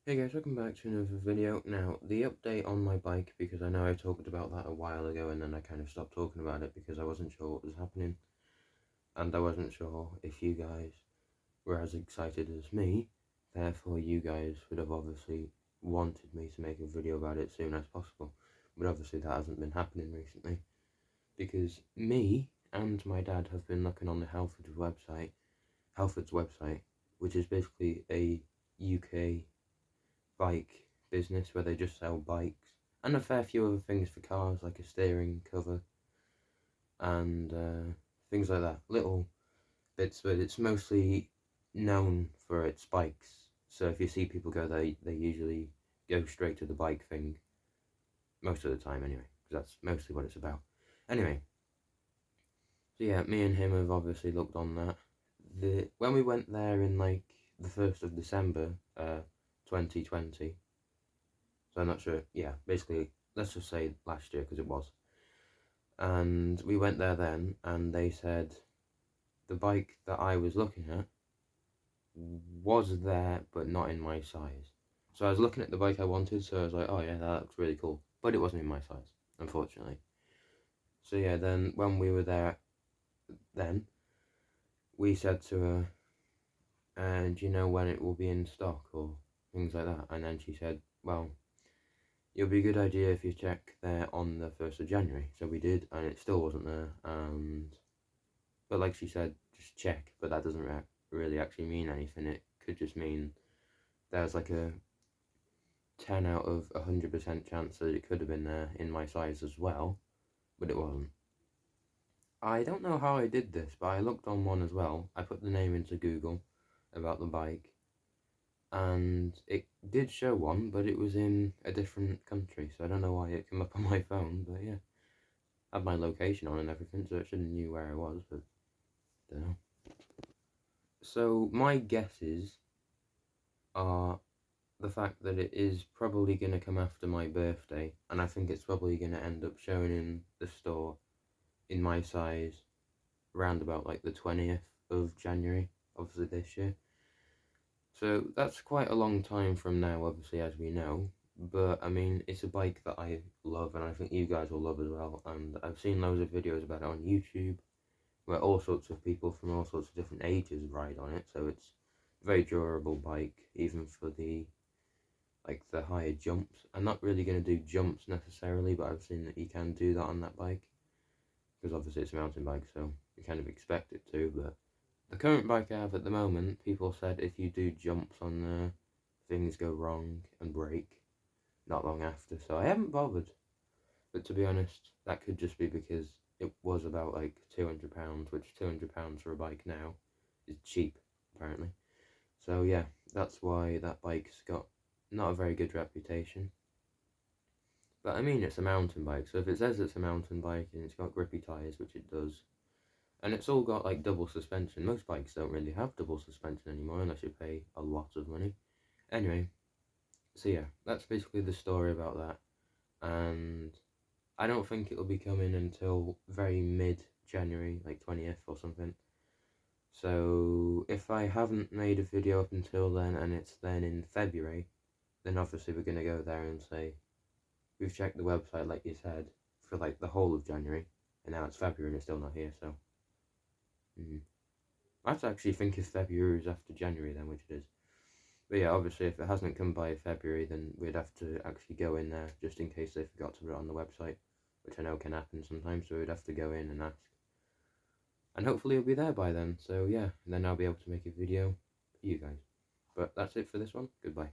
Hey guys, welcome back to another video. Now, the update on my bike, because I know I talked about that a while ago and then I kind of stopped talking about it because I wasn't sure what was happening. And I wasn't sure if you guys were as excited as me. Therefore, you guys would have obviously wanted me to make a video about it as soon as possible. But obviously that hasn't been happening recently. Because me and my dad have been looking on the Halfords website, which is basically a UK bike business where they just sell bikes and a fair few other things for cars, like a steering cover and things like that, little bits, but it's mostly known for its bikes. So if you see people go there, they usually go straight to the bike thing most of the time anyway, because that's mostly what it's about. Anyway, so yeah, me and him have obviously looked on that. When we went there in like the 1st of December 2020, so I'm not sure, yeah, basically, let's just say last year, because it was. And we went there then, and they said the bike that I was looking at was there, but not in my size. So I was looking at the bike I wanted, so I was like, oh yeah, that looks really cool. But it wasn't in my size, unfortunately. So yeah, then when we were there, then, we said to her, do you know when it will be in stock, or things like that? And then she said, well, it'll be a good idea if you check there on the 1st of January. So we did, and it still wasn't there. But like she said, just check. But that doesn't really actually mean anything. It could just mean there's like a 10 out of 100% chance that it could have been there in my size as well, but it wasn't. I don't know how I did this, but I looked on one as well. I put the name into Google about the bike, and it did show one, but it was in a different country, so I don't know why it came up on my phone. But yeah, I had my location on and everything, so it should have knew where I was, but don't know. So my guesses are the fact that it is probably going to come after my birthday, and I think it's probably going to end up showing in the store in my size round about like the 20th of January, obviously this year. So that's quite a long time from now, obviously, as we know. But I mean, it's a bike that I love, and I think you guys will love as well. And I've seen loads of videos about it on YouTube, where all sorts of people from all sorts of different ages ride on it. So it's a very durable bike, even for the higher jumps. I'm not really going to do jumps necessarily, but I've seen that you can do that on that bike, because obviously it's a mountain bike, so you kind of expect it to. But the current bike I have at the moment, people said if you do jumps on there, things go wrong and break not long after, so I haven't bothered. But to be honest, that could just be because it was about like £200, which £200 for a bike now is cheap, apparently. So yeah, that's why that bike's got not a very good reputation. But I mean, it's a mountain bike, so if it says it's a mountain bike and it's got grippy tyres, which it does, and it's all got like double suspension. Most bikes don't really have double suspension anymore unless you pay a lot of money. Anyway, so yeah, that's basically the story about that. And I don't think it'll be coming until very mid-January, like 20th or something. So if I haven't made a video up until then and it's then in February, then obviously we're going to go there and say, we've checked the website like you said for like the whole of January, and now it's February and it's still not here, so I have to actually think if February is after January then, which it is. But yeah, obviously if it hasn't come by February, then we'd have to actually go in there just in case they forgot to put it on the website, which I know can happen sometimes, so we'd have to go in and ask. And hopefully it'll be there by then, so yeah, then I'll be able to make a video for you guys. But that's it for this one. Goodbye.